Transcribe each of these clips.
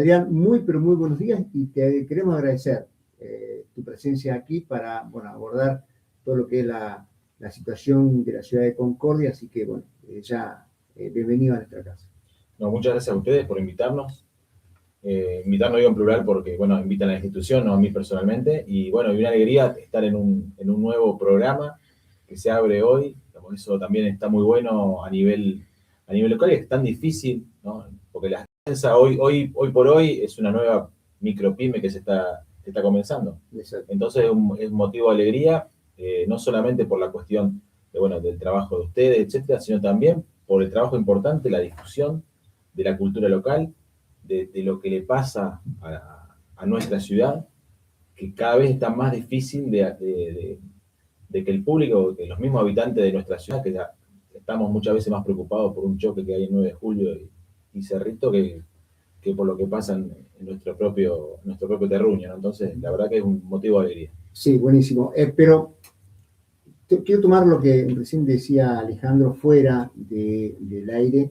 Adrián, muy pero muy buenos días y te queremos agradecer tu presencia aquí para abordar todo lo que es la situación de la ciudad de Concordia, así que bienvenido a nuestra casa. No, muchas gracias a ustedes por invitarnos. Invitarnos digo en plural porque, invitan a la institución, no a mí personalmente, y una alegría estar en un nuevo programa que se abre hoy. Eso también está muy bueno a nivel local, y es tan difícil, ¿no? Porque la prensa hoy por hoy es una nueva micropyme que se está comenzando. Exacto. Entonces es un motivo de alegría, no solamente por la cuestión del trabajo de ustedes, etcétera, sino también por el trabajo importante, la difusión de la cultura local, de lo que le pasa a nuestra ciudad, que cada vez está más difícil de que el público, que los mismos habitantes de nuestra ciudad, que ya estamos muchas veces más preocupados por un choque que hay en 9 de julio y Cerrito que por lo que pasa en nuestro propio terruño, ¿no? Entonces, la verdad que es un motivo de alegría. Sí, buenísimo. Pero quiero tomar lo que recién decía Alejandro fuera del aire,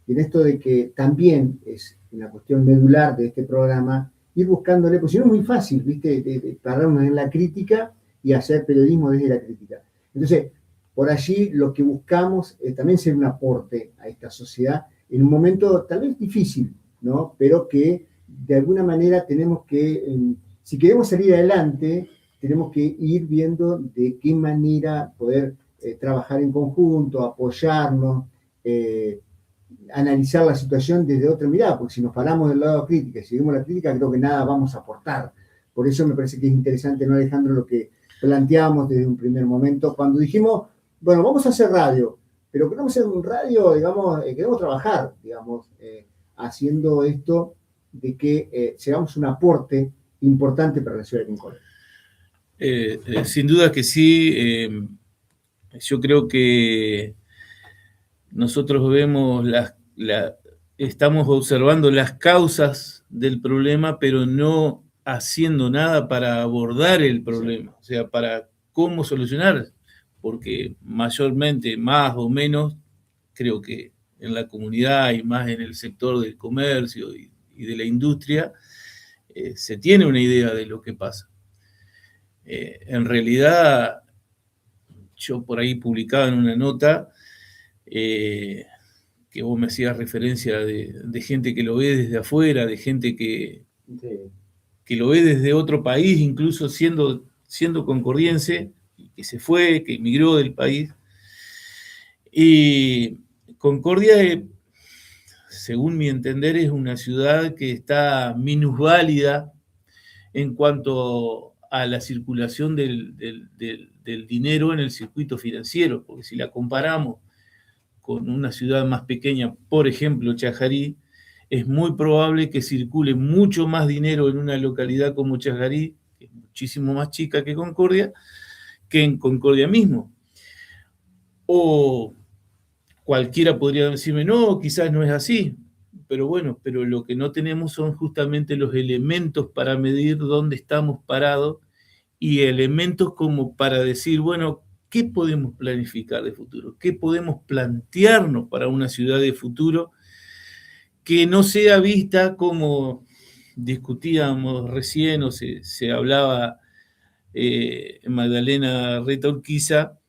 en esto de que también es una cuestión medular de este programa, ir buscándole, pues si no es muy fácil, ¿viste? De pararnos en la crítica y hacer periodismo desde la crítica. Entonces, por allí lo que buscamos es también ser un aporte a esta sociedad en un momento tal vez difícil, ¿no? Pero que de alguna manera tenemos que, si queremos salir adelante, tenemos que ir viendo de qué manera poder trabajar en conjunto, apoyarnos, analizar la situación desde otra mirada, porque si nos paramos del lado crítica y seguimos la crítica, creo que nada vamos a aportar. Por eso me parece que es interesante, ¿no, Alejandro, lo que planteamos desde un primer momento, cuando dijimos, bueno, vamos a hacer radio, pero queremos hacer un radio, digamos, queremos trabajar, digamos, haciendo esto de que seamos un aporte importante para la ciudad de Concordia. Sin duda que sí. Yo creo que nosotros vemos estamos observando las causas del problema, pero no haciendo nada para abordar el problema, o sea, para cómo solucionar, porque mayormente, más o menos, creo que en la comunidad y más en el sector del comercio y de la industria, se tiene una idea de lo que pasa. En realidad, yo por ahí publicaba en una nota que vos me hacías referencia de gente que lo ve desde afuera, de gente que lo ve desde otro país, incluso siendo concordiense, que se fue, que emigró del país. Y Concordia, según mi entender, es una ciudad que está minusválida en cuanto a la circulación del dinero en el circuito financiero, porque si la comparamos con una ciudad más pequeña, por ejemplo, Chajarí, es muy probable que circule mucho más dinero en una localidad como Chajarí, que es muchísimo más chica que Concordia, que en Concordia mismo. O cualquiera podría decirme, no, quizás no es así, pero bueno, pero lo que no tenemos son justamente los elementos para medir dónde estamos parados y elementos como para decir, bueno, ¿qué podemos planificar de futuro? ¿Qué podemos plantearnos para una ciudad de futuro que no sea vista como discutíamos recién o se hablaba Magdalena Reta Urquiza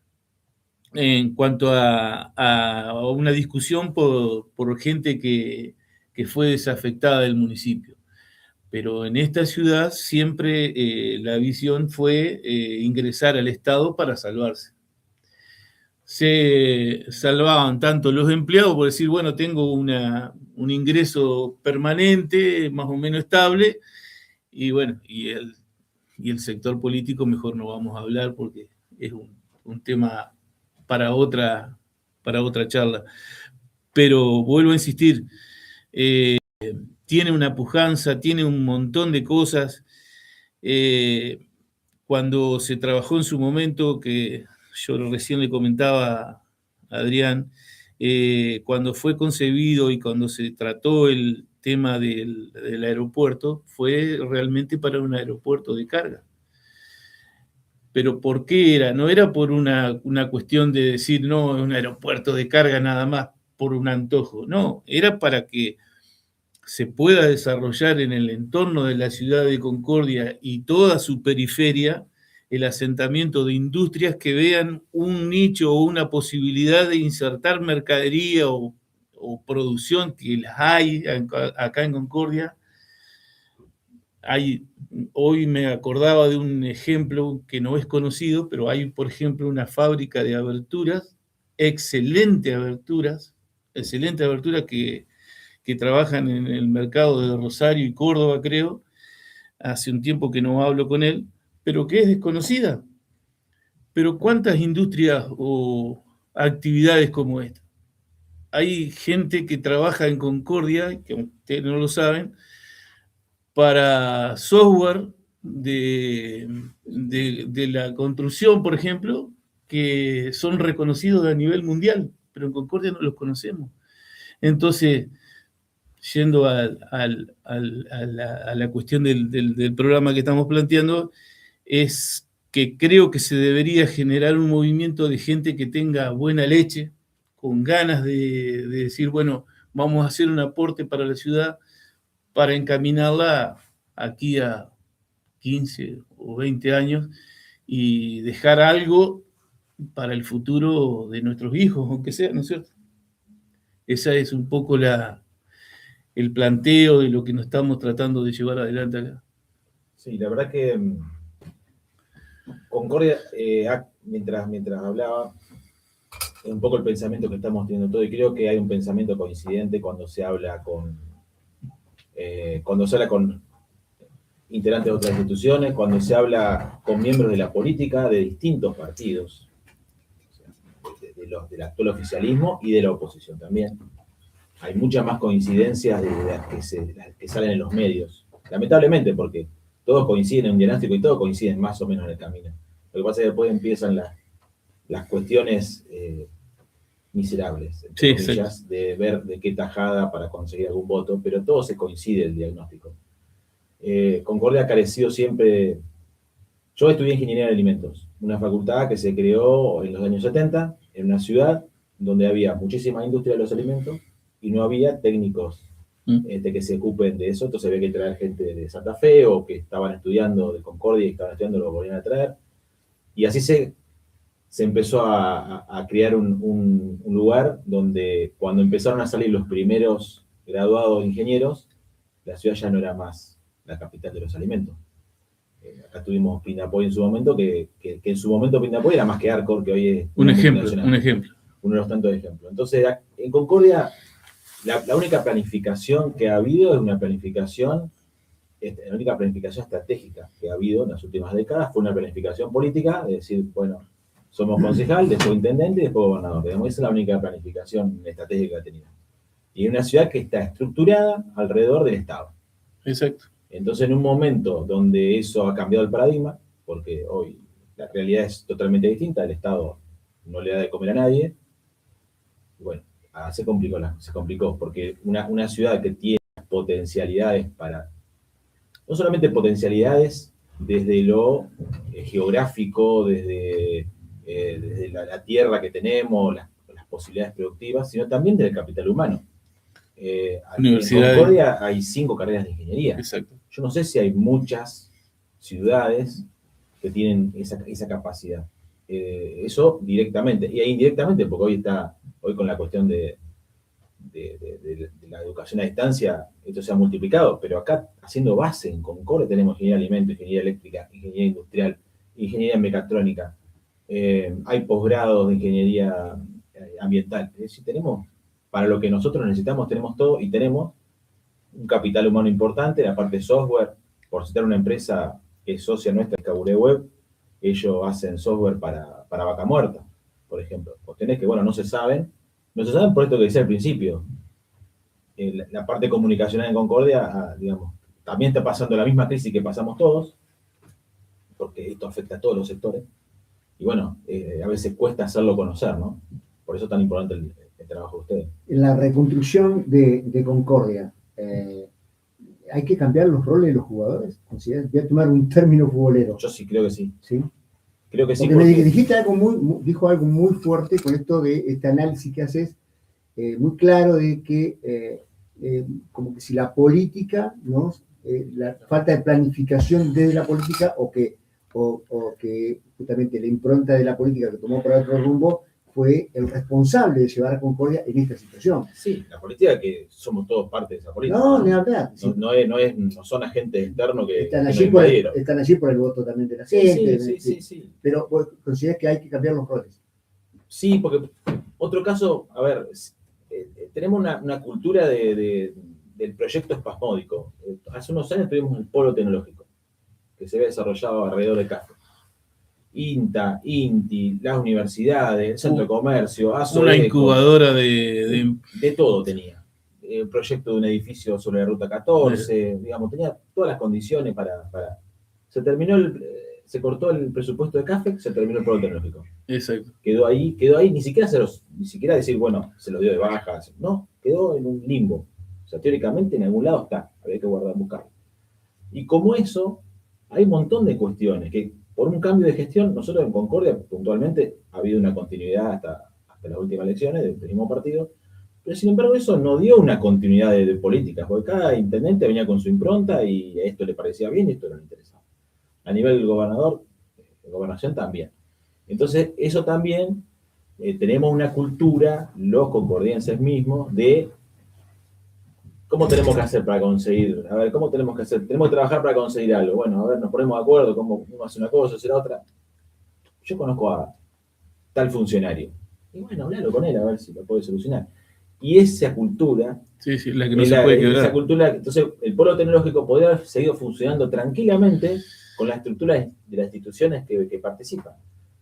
en cuanto a una discusión por gente que fue desafectada del municipio? Pero en esta ciudad siempre la visión fue ingresar al Estado para salvarse. Se salvaban tanto los empleados por decir, bueno, tengo un ingreso permanente, más o menos estable, y bueno, y el sector político mejor no vamos a hablar porque es un tema para otra charla. Pero vuelvo a insistir, tiene una pujanza, tiene un montón de cosas. Cuando se trabajó en su momento, que yo recién le comentaba a Adrián, cuando fue concebido y cuando se trató el tema del aeropuerto, fue realmente para un aeropuerto de carga. Pero ¿por qué era? No era por una cuestión de decir, no, es un aeropuerto de carga nada más, por un antojo. No, era para que se pueda desarrollar en el entorno de la ciudad de Concordia y toda su periferia el asentamiento de industrias que vean un nicho o una posibilidad de insertar mercadería o producción, que las hay acá en Concordia. Hoy me acordaba de un ejemplo que no es conocido, pero hay, por ejemplo, una fábrica de aberturas, excelentes aberturas que trabajan en el mercado de Rosario y Córdoba, creo. Hace un tiempo que no hablo con él, pero que es desconocida. Pero ¿cuántas industrias o actividades como esta? Hay gente que trabaja en Concordia, que ustedes no lo saben, para software de la construcción, por ejemplo, que son reconocidos a nivel mundial, pero en Concordia no los conocemos. Entonces, yendo a la cuestión del programa que estamos planteando, es que creo que se debería generar un movimiento de gente que tenga buena leche, con ganas de decir, bueno, vamos a hacer un aporte para la ciudad, para encaminarla aquí a 15 o 20 años y dejar algo para el futuro de nuestros hijos, aunque sea, ¿no es cierto? Esa es un poco el planteo de lo que nos estamos tratando de llevar adelante acá. Sí, la verdad que Concordia, mientras hablaba, es un poco el pensamiento que estamos teniendo todo, y creo que hay un pensamiento coincidente cuando se habla con integrantes de otras instituciones, cuando se habla con miembros de la política de distintos partidos, o sea, del actual oficialismo y de la oposición también. Hay muchas más coincidencias de las que salen en los medios, lamentablemente, porque todos coinciden en un diagnóstico y todos coinciden más o menos en el camino. Lo que pasa es que después empiezan las cuestiones miserables, sí, comillas, sí, de ver de qué tajada para conseguir algún voto, pero todo se coincide el diagnóstico. Concordia ha carecido siempre. Yo estudié Ingeniería de Alimentos, una facultad que se creó en los años 70 en una ciudad donde había muchísima industria de los alimentos y no había técnicos que se ocupen de eso. Entonces había que traer gente de Santa Fe o que estaban estudiando de Concordia y estaban estudiando, lo volvían a traer. Y así se empezó a crear un lugar donde cuando empezaron a salir los primeros graduados ingenieros, la ciudad ya no era más la capital de los alimentos. Acá tuvimos Pinapoy en su momento, que en su momento Pinapoy era más que Arcor, que hoy es un ejemplo. Uno de los tantos ejemplos. Entonces, en Concordia, la única planificación que ha habido es una planificación, la única planificación estratégica que ha habido en las últimas décadas fue una planificación política, de decir, bueno, somos concejal, después intendente y después gobernador. Digamos, esa es la única planificación estratégica que ha tenido. Y una ciudad que está estructurada alrededor del Estado. Exacto. Entonces, en un momento donde eso ha cambiado el paradigma, porque hoy la realidad es totalmente distinta, el Estado no le da de comer a nadie, bueno, se complicó, porque una ciudad que tiene potencialidades no solamente potencialidades desde lo geográfico, desde la tierra que tenemos, las posibilidades productivas, sino también del capital humano. En Concordia hay 5 carreras de ingeniería. Exacto. Yo no sé si hay muchas ciudades que tienen esa capacidad. Eso directamente, y indirectamente, porque hoy con la cuestión de la educación a distancia, esto se ha multiplicado, pero acá, haciendo base en Concordia, tenemos ingeniería de alimentos, ingeniería eléctrica, ingeniería industrial, ingeniería mecatrónica, hay posgrados de ingeniería ambiental. Es decir, tenemos, para lo que nosotros necesitamos, tenemos todo, y tenemos un capital humano importante, la parte de software. Por citar una empresa que es socia nuestra, Caburé Web, ellos hacen software para Vaca Muerta, por ejemplo. Cuestiones que, bueno, no se saben por esto que decía al principio. La parte comunicacional en Concordia, digamos, también está pasando la misma crisis que pasamos todos, porque esto afecta a todos los sectores, y bueno, a veces cuesta hacerlo conocer, ¿no? Por eso es tan importante el trabajo de ustedes. En la reconstrucción de Concordia, ¿hay que cambiar los roles de los jugadores? Voy a tomar un término futbolero. Yo sí creo que sí. ¿Sí? Creo que sí. Porque me dijiste dijo algo muy fuerte con esto de este análisis que haces, muy claro de que como que si la política, ¿no? La falta de planificación desde la política o que justamente la impronta de la política que tomó para otro rumbo fue el responsable de llevar a Concordia en esta situación. Sí, la política que somos todos parte de esa política. No, ni hablar. No son agentes externos que están allí por el voto también de la gente. Sí. Pero ¿consideras que hay que cambiar los roles? Sí, porque otro caso, a ver, tenemos una cultura del proyecto espasmódico. Hace unos años tuvimos el polo tecnológico, que se había desarrollado alrededor de Café. INTA, INTI, las universidades, el centro de comercio, ASO, una incubadora de todo tenía. El proyecto de un edificio sobre la Ruta 14, digamos, tenía todas las condiciones para... Se cortó el presupuesto de CAFEC, se terminó el polo tecnológico. Exacto. Quedó ahí, ni siquiera decir, bueno, se lo dio de baja, no, quedó en un limbo. O sea, teóricamente en algún lado está, había que buscarlo. Y como eso, hay un montón de cuestiones que por un cambio de gestión, nosotros en Concordia puntualmente ha habido una continuidad hasta las últimas elecciones del mismo partido, pero sin embargo eso no dio una continuidad de políticas, porque cada intendente venía con su impronta y a esto le parecía bien y esto no le interesaba. A nivel del gobernador, de gobernación también. Entonces eso también, tenemos una cultura, los concordienses mismos, de ¿cómo tenemos que hacer para conseguir? A ver, ¿cómo tenemos que hacer? Tenemos que trabajar para conseguir algo. Bueno, a ver, nos ponemos de acuerdo, cómo uno hace una cosa, hace la otra. Yo conozco a tal funcionario. Y bueno, hablalo con él a ver si lo puede solucionar. Y esa cultura... Sí, la que no se puede quebrar. Esa cultura, entonces, el polo tecnológico podría haber seguido funcionando tranquilamente con la estructura de las instituciones que participan.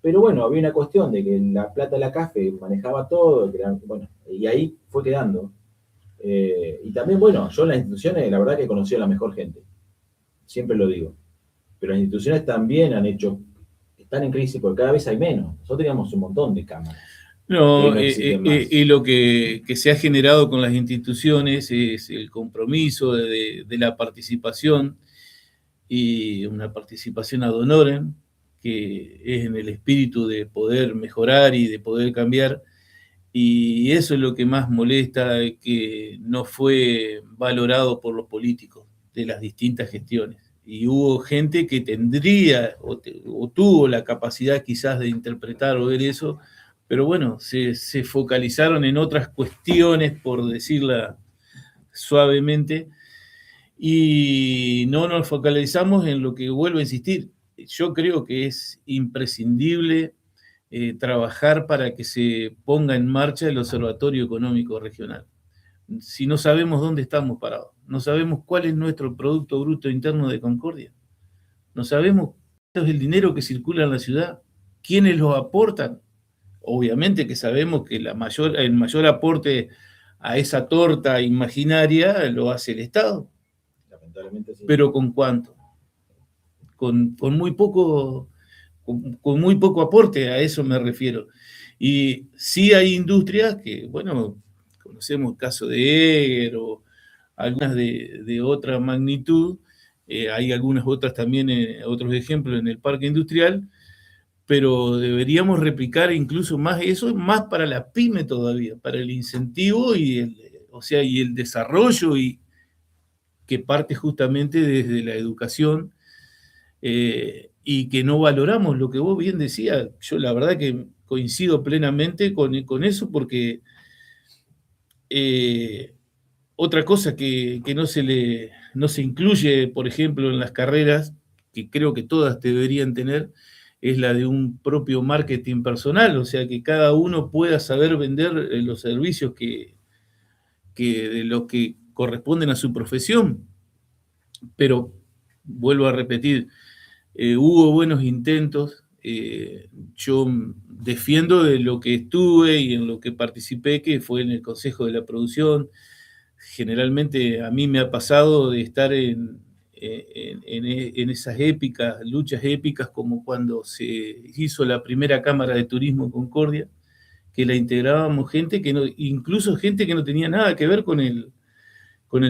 Pero bueno, había una cuestión de que la plata de la CAFE manejaba todo, bueno, y ahí fue quedando. Y también, bueno, yo en las instituciones, la verdad que he conocido a la mejor gente. Siempre lo digo. Pero las instituciones también están en crisis porque cada vez hay menos. Nosotros teníamos un montón de cámaras. No, y lo que se ha generado con las instituciones es el compromiso de la participación y una participación ad honorem, que es en el espíritu de poder mejorar y de poder cambiar. Y eso es lo que más molesta, que no fue valorado por los políticos de las distintas gestiones. Y hubo gente que tendría o tuvo la capacidad quizás de interpretar o ver eso, pero bueno, se focalizaron en otras cuestiones, por decirla suavemente, y no nos focalizamos en lo que vuelvo a insistir. Yo creo que es imprescindible trabajar para que se ponga en marcha el Observatorio Económico Regional. Si no sabemos dónde estamos parados, no sabemos cuál es nuestro Producto Bruto Interno de Concordia, no sabemos cuánto es el dinero que circula en la ciudad, quiénes lo aportan. Obviamente que sabemos que el mayor aporte a esa torta imaginaria lo hace el Estado. Lamentablemente sí. ¿Pero con cuánto? Con muy poco... Con muy poco aporte, a eso me refiero. Y sí hay industrias que, bueno, conocemos el caso de Eger o algunas de otra magnitud, hay algunas otras también, otros ejemplos en el parque industrial, pero deberíamos replicar incluso más eso, más para la pyme todavía, para el incentivo y el desarrollo, y que parte justamente desde la educación, y que no valoramos lo que vos bien decías. Yo la verdad que coincido plenamente con eso, porque otra cosa que no se incluye, por ejemplo, en las carreras, que creo que todas deberían tener, es la de un propio marketing personal, o sea, que cada uno pueda saber vender los servicios que de los que corresponden a su profesión. Pero vuelvo a repetir, hubo buenos intentos. Yo defiendo de lo que estuve y en lo que participé, que fue en el Consejo de la Producción. Generalmente a mí me ha pasado de estar en esas luchas épicas, como cuando se hizo la primera Cámara de Turismo Concordia, que la integrábamos incluso gente que no tenía nada que ver con el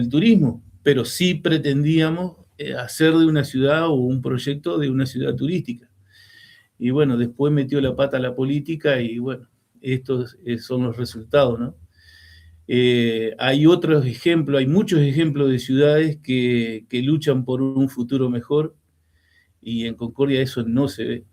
turismo, pero sí pretendíamos hacer de una ciudad o un proyecto de una ciudad turística. Y bueno, después metió la pata a la política y bueno, estos son los resultados, ¿no? Hay otros ejemplos, hay muchos ejemplos de ciudades que luchan por un futuro mejor, y en Concordia eso no se ve.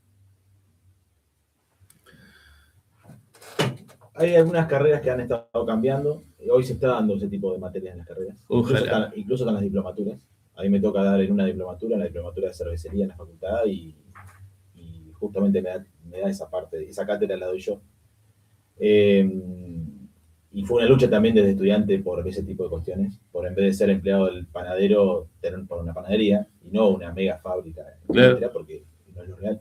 Hay algunas carreras que han estado cambiando. Hoy se está dando ese tipo de materias en las carreras. Ojalá. Incluso están las diplomaturas. A mí me toca dar en una diplomatura, en la diplomatura de cervecería en la facultad, y justamente me da esa parte, esa cátedra la doy yo. Y fue una lucha también desde estudiante por ese tipo de cuestiones, por en vez de ser empleado del panadero, tener por una panadería y no una mega fábrica, Claro. porque no es lo real.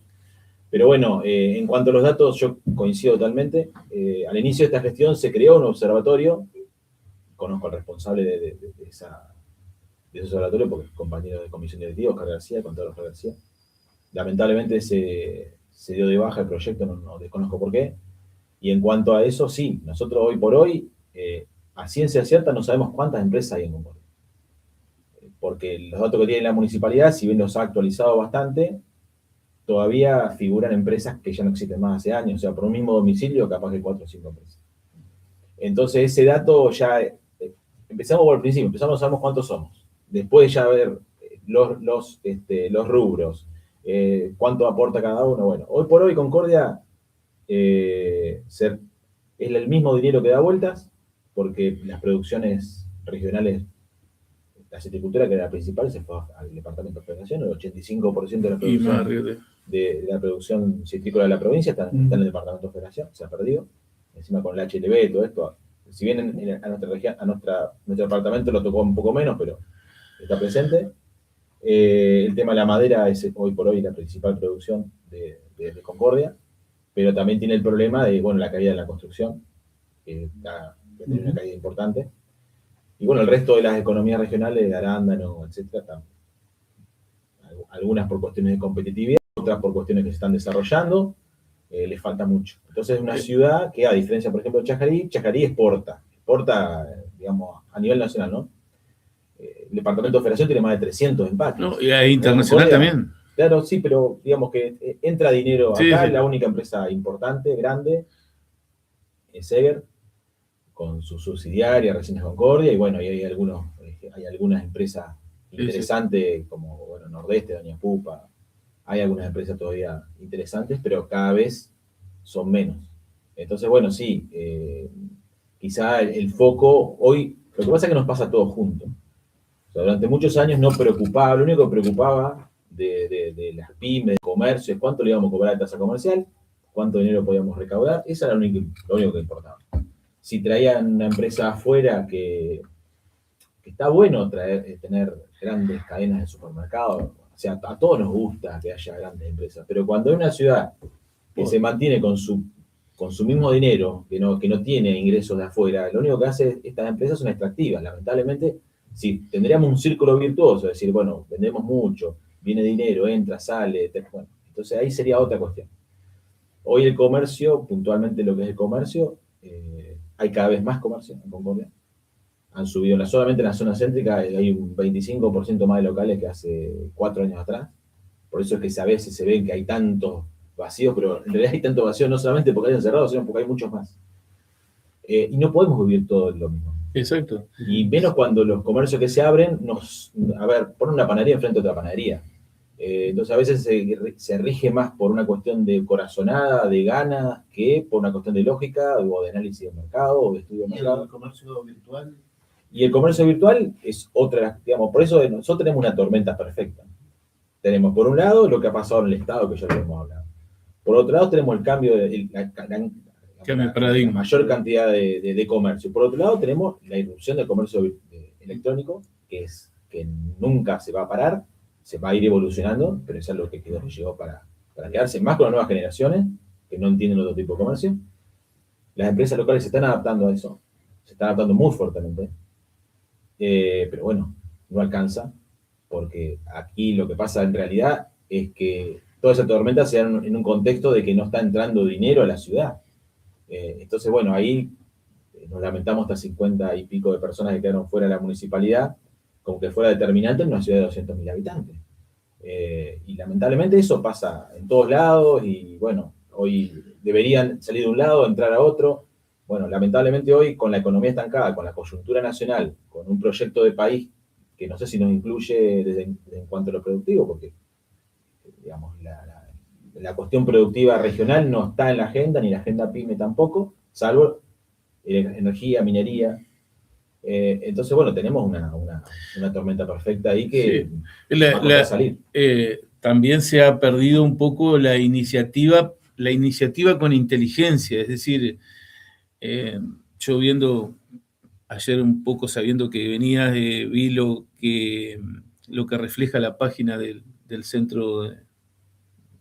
Pero bueno, en cuanto a los datos, yo coincido totalmente. Al inicio de esta gestión se creó un observatorio, conozco al responsable de ese observatorio, porque es compañero de comisión directiva, Oscar García, contador Oscar García. Lamentablemente se dio de baja el proyecto, no desconozco por qué. Y en cuanto a eso, sí, nosotros hoy por hoy, a ciencia cierta, no sabemos cuántas empresas hay en Concordia. Porque los datos que tiene la municipalidad, si bien los ha actualizado bastante, todavía figuran empresas que ya no existen más hace años. O sea, por un mismo domicilio, capaz que 4 o 5 empresas. Entonces, ese dato ya, empezamos por el principio, empezamos, sabemos cuántos somos. Después ya ver los rubros, cuánto aporta cada uno. Bueno, hoy por hoy Concordia es el mismo dinero que da vueltas, porque las producciones regionales, la citricultura, que era la principal, se fue al departamento de Federación. El 85% de la producción de la producción citrícola de la provincia está en el departamento de Federación, se ha perdido. Encima con el HLB y todo esto, si bien a nuestra región, nuestro departamento lo tocó un poco menos, pero está presente. El tema de la madera es hoy por hoy la principal producción de Concordia, pero también tiene el problema de, bueno, la caída de la construcción, que tiene una caída importante. Y bueno, el resto de las economías regionales, de arándano, etcétera, algunas por cuestiones de competitividad, otras por cuestiones que se están desarrollando, les falta mucho. Entonces es una ciudad que, a diferencia, por ejemplo, de Chajarí exporta, digamos, a nivel nacional, ¿no? El departamento de Federación tiene más de 300 empaques. No, y internacional también. Claro, sí, pero digamos que entra dinero acá. Sí. La única empresa importante, grande, es Seger, con su subsidiaria, Resinas Concordia, y bueno, y hay algunas empresas interesantes, como, bueno, Nordeste, Doña Pupa. Hay algunas empresas todavía interesantes, pero cada vez son menos. Entonces, bueno, sí, quizá el foco hoy, lo que pasa es que nos pasa todo junto. O sea, durante muchos años no preocupaba, lo único que preocupaba de las pymes, de comercio, es cuánto le íbamos a cobrar de tasa comercial, cuánto dinero podíamos recaudar, eso era lo único que importaba. Si traían una empresa afuera que está bueno tener grandes cadenas de supermercados, o sea, a todos nos gusta que haya grandes empresas, pero cuando hay una ciudad que se mantiene con su mismo dinero, que no tiene ingresos de afuera, lo único que hace estas empresas son extractivas. Lamentablemente, si tendríamos un círculo virtuoso, es decir, bueno, vendemos mucho, viene dinero, entra, sale, bueno, entonces ahí sería otra cuestión. Hoy el comercio, puntualmente lo que es el comercio, hay cada vez más comercio en Concordia. Han subido, solamente en la zona céntrica hay un 25% más de locales que hace 4 años atrás. Por eso es que a veces se ven que hay tantos vacíos, pero en realidad hay tantos vacíos no solamente porque hayan cerrado, sino porque hay muchos más. Y no podemos vivir todo lo mismo. Exacto. Y menos cuando los comercios que se abren, ponen una panadería enfrente de otra panadería. Entonces a veces se rige más por una cuestión de corazonada, de ganas, que por una cuestión de lógica, o de análisis de mercado, o de estudio de mercado. ¿Y el comercio virtual? Y el comercio virtual es otra, digamos, por eso nosotros tenemos una tormenta perfecta. Tenemos, por un lado, lo que ha pasado en el Estado, que ya lo hemos hablado. Por otro lado, tenemos el cambio de la mayor cantidad de comercio. Por otro lado, tenemos la irrupción del comercio electrónico, que nunca se va a parar, se va a ir evolucionando, pero eso es lo que llegó para quedarse, más con las nuevas generaciones, que no entienden otro tipo de comercio. Las empresas locales se están adaptando a eso, se están adaptando muy fuertemente, pero bueno, no alcanza, porque aquí lo que pasa en realidad es que toda esa tormenta se da en un contexto de que no está entrando dinero a la ciudad. Entonces, bueno, ahí nos lamentamos hasta 50 y pico de personas que quedaron fuera de la municipalidad, como que fuera determinante en una ciudad de 200.000 habitantes. Y lamentablemente eso pasa en todos lados, y bueno, hoy deberían salir de un lado, entrar a otro. Bueno, lamentablemente hoy, con la economía estancada, con la coyuntura nacional, con un proyecto de país que no sé si nos incluye en cuanto a lo productivo, porque, digamos, la cuestión productiva regional no está en la agenda, ni la agenda PYME tampoco, salvo energía, minería. Entonces, bueno, tenemos una tormenta perfecta ahí que va a costar salir. También se ha perdido un poco la iniciativa con inteligencia, es decir, yo viendo ayer un poco, sabiendo que venías, vi lo que refleja la página del Centro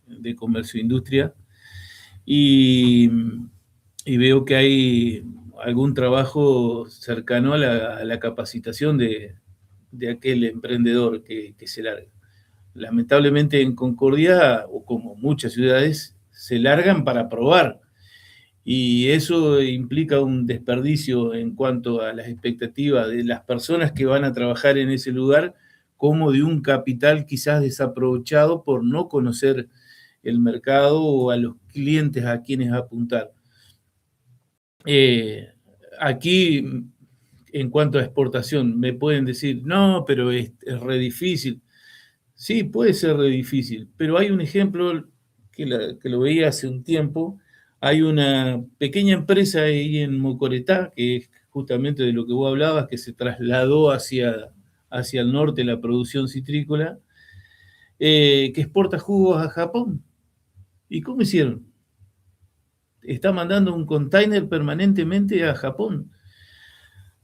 de Comercio e Industria, y veo que hay algún trabajo cercano a la capacitación de aquel emprendedor que se larga. Lamentablemente en Concordia, o como muchas ciudades, se largan para probar, y eso implica un desperdicio en cuanto a las expectativas de las personas que van a trabajar en ese lugar, como de un capital quizás desaprovechado por no conocer el mercado o a los clientes a quienes apuntar. Aquí, en cuanto a exportación, me pueden decir, no, pero es re difícil. Sí, puede ser re difícil, pero hay un ejemplo que lo veía hace un tiempo. Hay una pequeña empresa ahí en Mocoretá, que es justamente de lo que vos hablabas, que se trasladó hacia el norte la producción citrícola, que exporta jugos a Japón. ¿Y cómo hicieron? Está mandando un container permanentemente a Japón.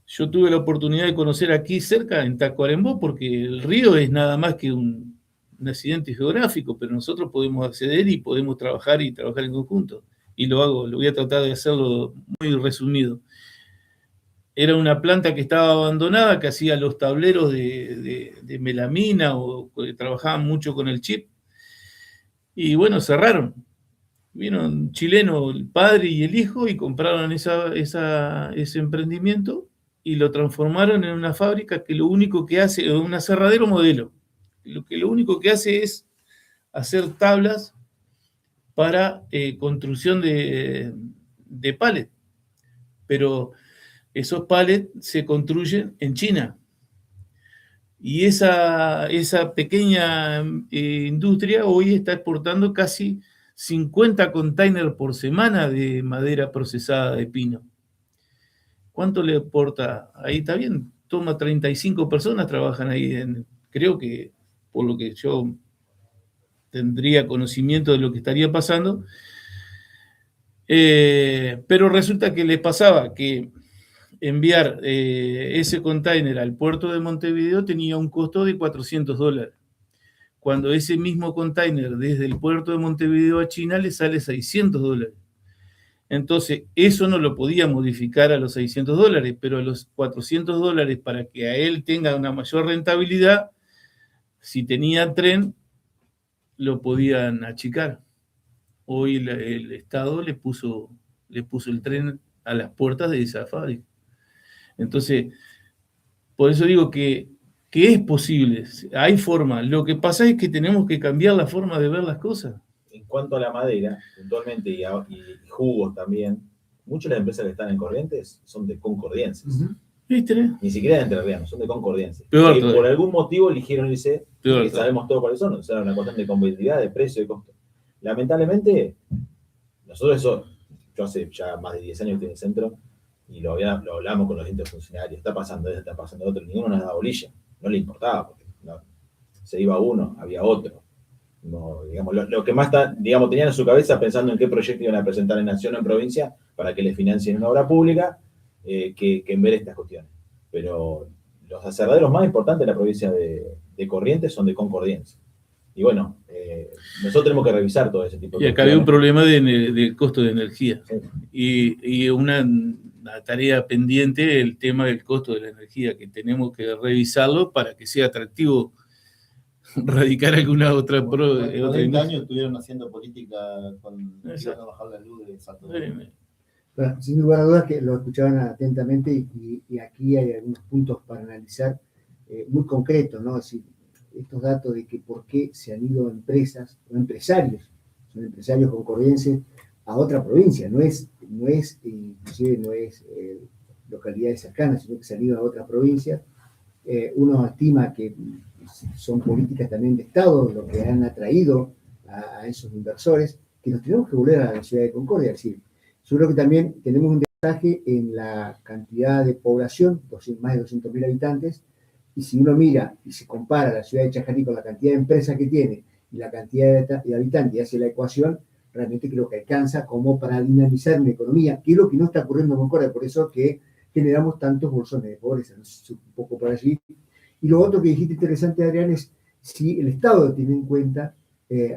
Yo tuve la oportunidad de conocer aquí cerca, en Tacuarembó, porque el río es nada más que un accidente geográfico, pero nosotros podemos acceder y podemos trabajar en conjunto. Y lo voy a tratar de hacerlo muy resumido. Era una planta que estaba abandonada, que hacía los tableros de melamina, o trabajaban mucho con el chip. Y bueno, cerraron. Vino un chileno, el padre y el hijo, y compraron ese emprendimiento y lo transformaron en una fábrica que lo único que hace, un aserradero modelo, lo único que hace es hacer tablas para construcción de pallet. Pero esos pallets se construyen en China. Y esa pequeña industria hoy está exportando casi 50 containers por semana de madera procesada de pino. ¿Cuánto le exporta? Ahí está bien, toma 35 personas, trabajan ahí. Creo que, por lo que yo tendría conocimiento de lo que estaría pasando, pero resulta que les pasaba que enviar ese container al puerto de Montevideo tenía un costo de $400, cuando ese mismo container desde el puerto de Montevideo a China le sale $600. Entonces, eso no lo podía modificar a los $600, pero a los $400, para que a él tenga una mayor rentabilidad, si tenía tren, lo podían achicar. Hoy el Estado le puso el tren a las puertas de esa fábrica. Entonces, por eso digo que es posible, hay forma. Lo que pasa es que tenemos que cambiar la forma de ver las cosas. En cuanto a la madera, puntualmente, y jugos también, muchas de las empresas que están en Corrientes son de concordienses. ¿Viste? Ni siquiera de entrerrianos, son de concordienses. Peor que por algún motivo eligieron irse, que sabemos todos cuáles son, o sea, una cuestión de competitividad, de precio, de costo. Lamentablemente, nosotros yo hace ya más de 10 años estoy en el centro, y lo hablamos con los distintos funcionarios, está pasando esto, está pasando otro, ninguno nos da bolilla, no le importaba, porque no, se iba uno, había otro. No, digamos, lo que más tenían en su cabeza pensando en qué proyecto iban a presentar en nación o en provincia para que les financien una obra pública, que en ver estas cuestiones. Pero los aserraderos más importantes de la provincia de Corrientes son de concordienses. Y bueno, nosotros tenemos que revisar todo ese tipo de cosas. Y acá había un problema de costo de energía. Sí. Y una tarea pendiente, el tema del costo de la energía, que tenemos que revisarlo para que sea atractivo radicar alguna otra... Bueno, 30 años estuvieron haciendo política con a bajar la luz de Santo Domingo. Bueno, sin lugar a dudas que lo escuchaban atentamente, y aquí hay algunos puntos para analizar muy concretos, ¿no? Es decir, estos datos de que por qué se han ido empresas o empresarios, son empresarios concordienses, a otra provincia, inclusive no es localidades cercanas, sino que se han ido a otras provincias. Uno estima que son políticas también de Estado lo que han atraído a esos inversores, que nos tenemos que volver a la ciudad de Concordia. Es decir, yo creo que también tenemos un desventaje en la cantidad de población, más de 200.000 habitantes, y si uno mira y se compara la ciudad de Chajarí con la cantidad de empresas que tiene y la cantidad de habitantes y hace la ecuación, realmente creo que alcanza como para dinamizar una economía, que es lo que no está ocurriendo en Concordia, por eso que generamos tantos bolsones de pobreza, no sé, un poco por allí. Y lo otro que dijiste interesante, Adrián, es si el Estado tiene en cuenta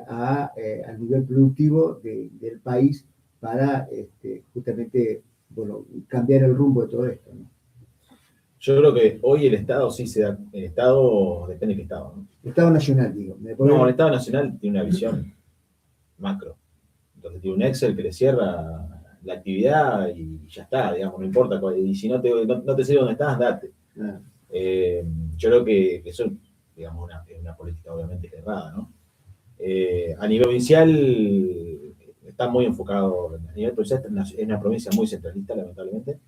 al nivel productivo del país para justamente cambiar el rumbo de todo esto, ¿no? Yo creo que hoy el Estado sí se da, el Estado, depende de qué Estado, ¿no? El Estado nacional, digo. No, el Estado nacional tiene una visión macro. Entonces tiene un Excel que le cierra la actividad y ya está, digamos, no importa. Y si no te sirve donde estás, date. Ah. Yo creo que eso, digamos, es una política obviamente errada, ¿no? A nivel provincial está muy enfocado, a nivel provincial es una provincia muy centralista, lamentablemente.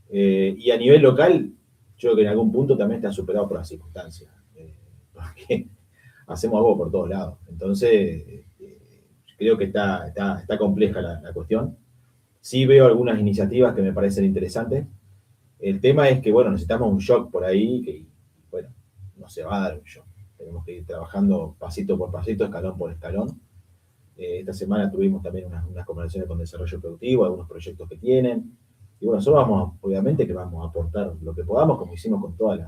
Y a nivel local, yo creo que en algún punto también está superado por las circunstancias, porque hacemos algo por todos lados. Entonces, creo que está compleja la cuestión. Sí veo algunas iniciativas que me parecen interesantes. El tema es que, bueno, necesitamos un shock por ahí, que, bueno, no se va a dar un shock. Tenemos que ir trabajando pasito por pasito, escalón por escalón. Esta semana tuvimos también unas conversaciones con desarrollo productivo, algunos proyectos que tienen. Y bueno, nosotros obviamente que vamos a aportar lo que podamos, como hicimos con todas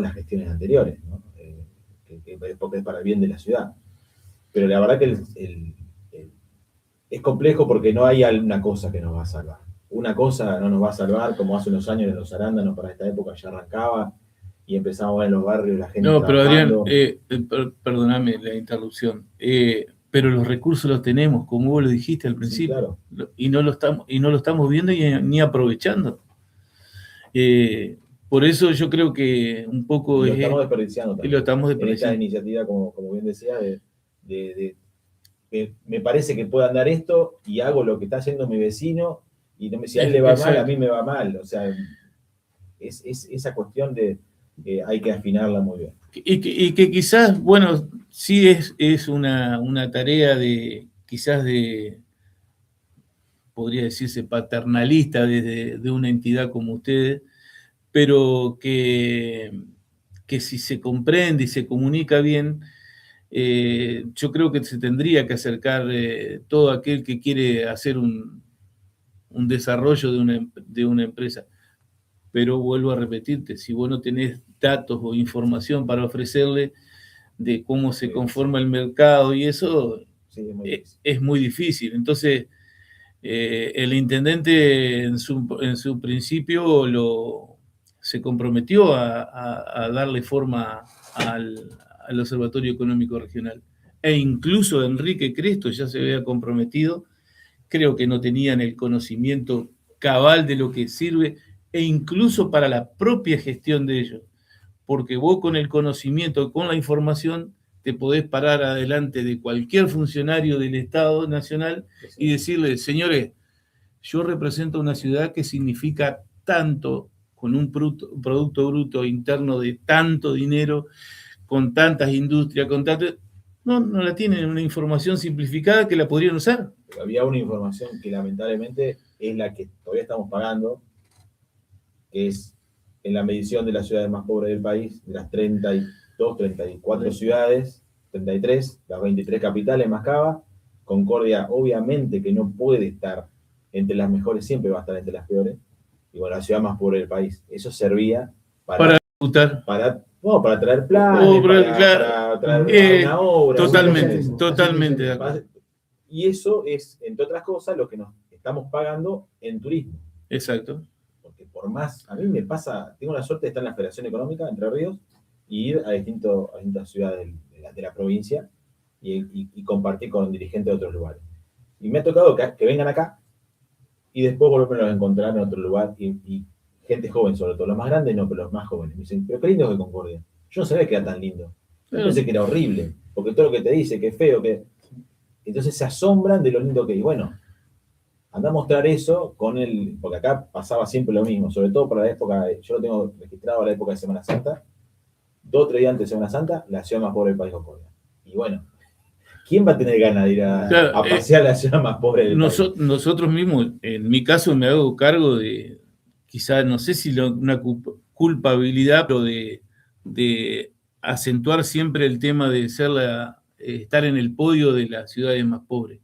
las gestiones anteriores, ¿no? Porque es para el bien de la ciudad. Pero la verdad que es complejo porque no hay una cosa que nos va a salvar. Una cosa no nos va a salvar, como hace unos años en los arándanos, para esta época ya arrancaba y empezamos a ver en los barrios la gente. No, pero Adrián, trabajando. Perdóname la interrupción, pero los recursos los tenemos, como vos lo dijiste al principio, Sí, claro. y no lo estamos viendo ni aprovechando. Por eso yo creo que un poco y lo estamos desperdiciando también. Y lo estamos en desperdiciando. esta iniciativa, como bien decía, me parece que puedo andar esto y hago lo que está haciendo mi vecino y si a él le va mal, a mí me va mal. O sea, es esa cuestión de hay que afinarla muy bien. Y que quizás, bueno, sí es una tarea quizás podría decirse paternalista de una entidad como ustedes, pero que si se comprende y se comunica bien, yo creo que se tendría que acercar todo aquel que quiere hacer un desarrollo de una empresa. Pero vuelvo a repetirte, si vos no tenés datos o información para ofrecerle de cómo se conforma el mercado y eso, sí, es muy difícil. Entonces, el intendente en su principio se comprometió a darle forma al Observatorio Económico Regional. E incluso Enrique Cresto ya se había comprometido, creo que no tenían el conocimiento cabal de lo que sirve, e incluso para la propia gestión de ellos. Porque vos con el conocimiento, con la información, te podés parar adelante de cualquier funcionario del Estado Nacional y decirle, señores, yo represento una ciudad que significa tanto, con un producto bruto interno de tanto dinero, con tantas industrias, no la tienen, una información simplificada que la podrían usar. Pero había una información que lamentablemente es la que todavía estamos pagando, que es en la medición de las ciudades más pobres del país, de las 32, 34 ciudades, 33, las 23 capitales más Cava, Concordia obviamente que no puede estar entre las mejores, siempre va a estar entre las peores, y bueno, la ciudad más pobre del país. Eso servía para disputar. Para traer planes, para traer una obra. Totalmente de acuerdo. Y eso es, entre otras cosas, lo que nos estamos pagando en turismo. Exacto. Porque por más, a mí me pasa, tengo la suerte de estar en la Federación Económica de Entre Ríos y ir a distintas ciudades de la provincia y compartir con dirigentes de otros lugares. Y me ha tocado que vengan acá y después volverlos a encontrar en otro lugar y gente joven sobre todo, los más grandes no, pero los más jóvenes. Me dicen, pero qué lindo que Concordia. Yo no sabía que era tan lindo. Yo pensé que era horrible, porque todo lo que te dice, que es feo, que... entonces se asombran de lo lindo que es. Bueno, anda a mostrar eso porque acá pasaba siempre lo mismo, sobre todo para la época, yo lo tengo registrado a la época de Semana Santa, 2 o 3 días antes de Semana Santa, la ciudad más pobre del país, Concordia. Y bueno, ¿quién va a tener ganas de ir a pasear la ciudad más pobre del país? Nosotros mismos, en mi caso, me hago cargo de, quizás, no sé si una culpabilidad, pero de acentuar siempre el tema de estar en el podio de las ciudades más pobres.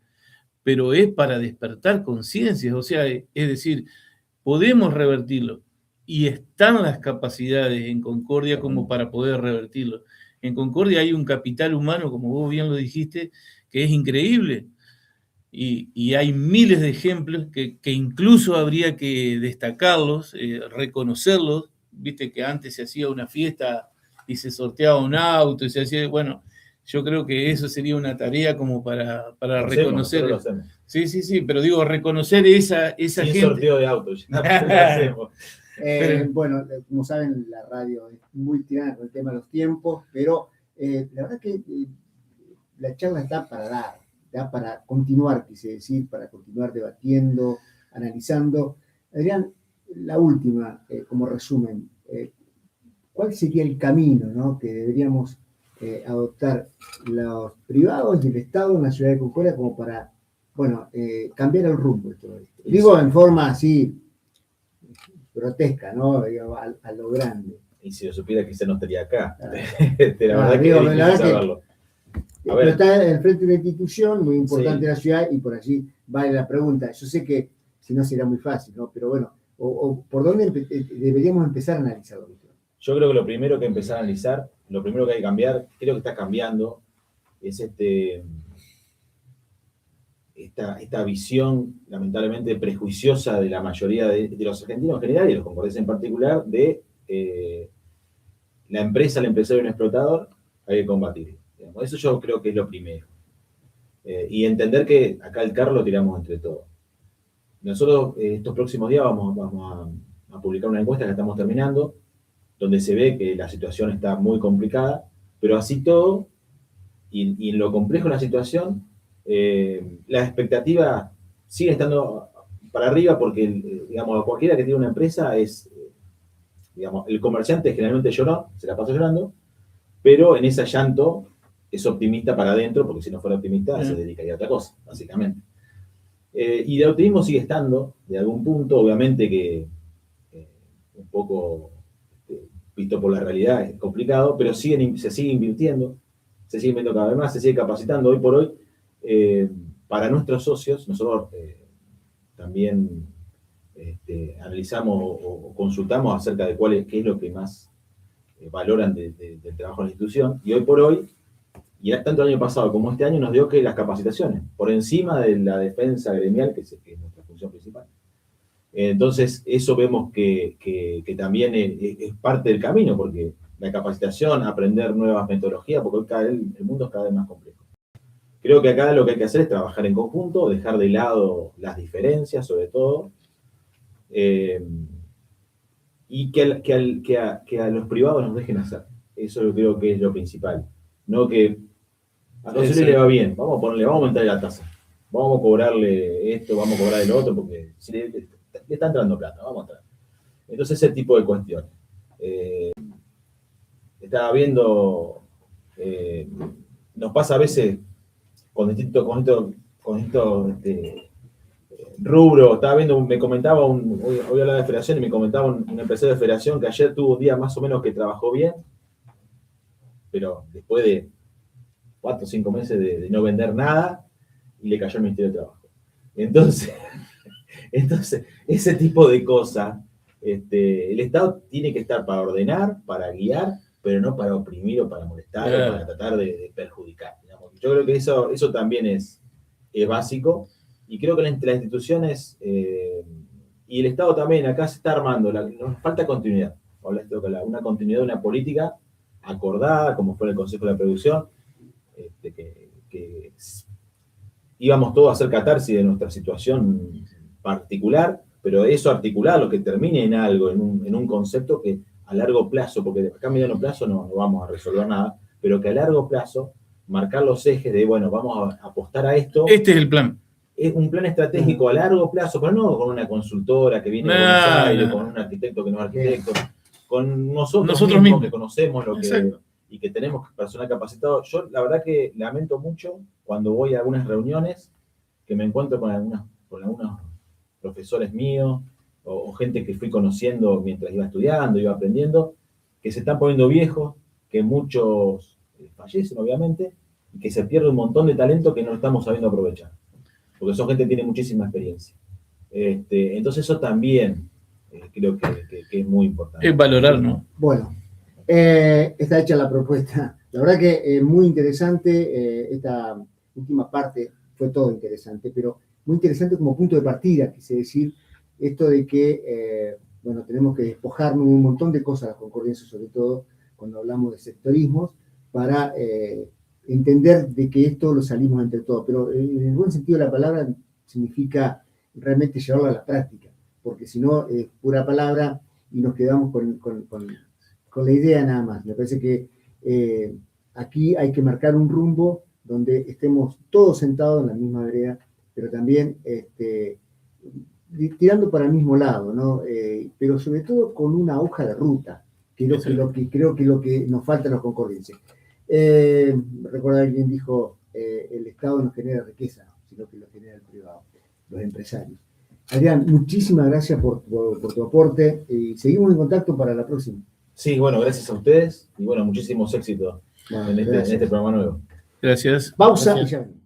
Pero es para despertar conciencias, o sea, es decir, podemos revertirlo y están las capacidades en Concordia como para poder revertirlo. En Concordia hay un capital humano, como vos bien lo dijiste, que es increíble y hay miles de ejemplos que incluso habría que destacarlos, reconocerlos. Viste que antes se hacía una fiesta y se sorteaba un auto y se hacía, bueno, yo creo que eso sería una tarea como para reconocer. Lo hacemos. Sí, pero digo, reconocer esa Sin gente. sorteo de autos, lo hacemos. Bueno, como saben, la radio es muy tirana con el tema de los tiempos, pero la verdad que la charla está para dar, da para continuar, quise decir, para continuar debatiendo, analizando. Adrián, la última, como resumen, ¿cuál sería el camino, ¿no?, que deberíamos adoptar los privados y el Estado en la ciudad de Concordia como para, bueno, cambiar el rumbo de todo esto? Digo en forma así grotesca, ¿no? A lo grande. Y si lo supiera, quizá no estaría acá. Claro. La verdad que es difícil saberlo. Pero está en frente de una institución muy importante Sí. de la ciudad y por allí vale la pregunta. Yo sé que si no será muy fácil, ¿no? Pero bueno, ¿por dónde deberíamos empezar a analizarlo? Yo creo que lo primero que empezar a analizar, lo primero que hay que cambiar, creo que está cambiando, es esta visión lamentablemente prejuiciosa de la mayoría de los argentinos en general y de los concordenses en particular de la empresa, el empresario y un explotador, hay que combatirlo. Eso yo creo que es lo primero. Y entender que acá el carro lo tiramos entre todos. Nosotros estos próximos días vamos a publicar una encuesta que estamos terminando, donde se ve que la situación está muy complicada, pero así todo, y en lo complejo de la situación, la expectativa sigue estando para arriba porque, digamos, cualquiera que tiene una empresa es, digamos, el comerciante generalmente lloró, se la pasa llorando, pero en ese llanto es optimista para adentro, porque si no fuera optimista se dedicaría a otra cosa, básicamente. Y de optimismo sigue estando, de algún punto, obviamente que un poco visto por la realidad es complicado, pero se sigue invirtiendo cada vez más, se sigue capacitando. Hoy por hoy, para nuestros socios, nosotros también analizamos o consultamos acerca de qué es lo que más valoran del trabajo en la institución, y hoy por hoy, y tanto el año pasado como este año, nos dio que las capacitaciones, por encima de la defensa gremial, que es nuestra función principal. Entonces, eso vemos que también es parte del camino, porque la capacitación, aprender nuevas metodologías, porque hoy el mundo es cada vez más complejo. Creo que acá lo que hay que hacer es trabajar en conjunto, dejar de lado las diferencias, sobre todo, y que a los privados nos dejen hacer. Eso yo creo que es lo principal. No que a los le va bien, vamos a aumentarle la tasa, vamos a cobrarle esto, vamos a cobrarle lo otro, porque si le está entrando plata, vamos a entrar. Entonces, ese tipo de cuestiones. Estaba viendo, nos pasa a veces con distintos rubros. Estaba viendo, me comentaba, hoy hablaba de federación y me comentaba un empresario de federación que ayer tuvo un día más o menos que trabajó bien, pero después de 4 o 5 meses de no vender nada, y le cayó el Ministerio de Trabajo. Entonces, ese tipo de cosas, el Estado tiene que estar para ordenar, para guiar, pero no para oprimir o para molestar o para tratar de perjudicar. Digamos. Yo creo que eso también es básico, y creo que las instituciones y el Estado también acá se está armando, nos falta continuidad. Una continuidad de una política acordada, como fue el Consejo de la Producción, que íbamos todos a hacer catarsis de nuestra situación particular, pero eso articular, lo que termine en algo, en un concepto que a largo plazo, porque acá a mediano plazo no vamos a resolver nada, pero que a largo plazo marcar los ejes de, bueno, vamos a apostar a esto. Este es el plan. Es un plan estratégico a largo plazo, pero no con una consultora que viene de Buenos Aires, con un arquitecto que no es arquitecto, con nosotros mismos que conocemos lo que, y que tenemos personal capacitado. Yo la verdad que lamento mucho cuando voy a algunas reuniones que me encuentro con algunos profesores míos o gente que fui conociendo mientras iba estudiando, iba aprendiendo, que se están poniendo viejos, que muchos fallecen obviamente, y que se pierde un montón de talento que no estamos sabiendo aprovechar, porque son gente que tiene muchísima experiencia. Entonces eso también creo que es muy importante. Es valorar, ¿no? Bueno, está hecha la propuesta. La verdad que muy interesante, esta última parte fue todo interesante, pero muy interesante como punto de partida, quise decir, esto de que, bueno, tenemos que despojarnos de un montón de cosas, las concordancias, sobre todo cuando hablamos de sectorismos, para entender de que esto lo salimos entre todos, pero en el buen sentido de la palabra significa realmente llevarlo a la práctica, porque si no es pura palabra y nos quedamos con la idea nada más. Me parece que aquí hay que marcar un rumbo donde estemos todos sentados en la misma vereda, pero también tirando para el mismo lado, ¿no? Pero sobre todo con una hoja de ruta, que es lo que creo que es lo que nos falta en los concordienses. Recuerdo que alguien dijo, el Estado no genera riqueza, sino que lo genera el privado, los empresarios. Adrián, muchísimas gracias por tu aporte y seguimos en contacto para la próxima. Sí, bueno, gracias a ustedes y bueno, muchísimos éxitos en este programa nuevo. Gracias. Pausa y ya venimos.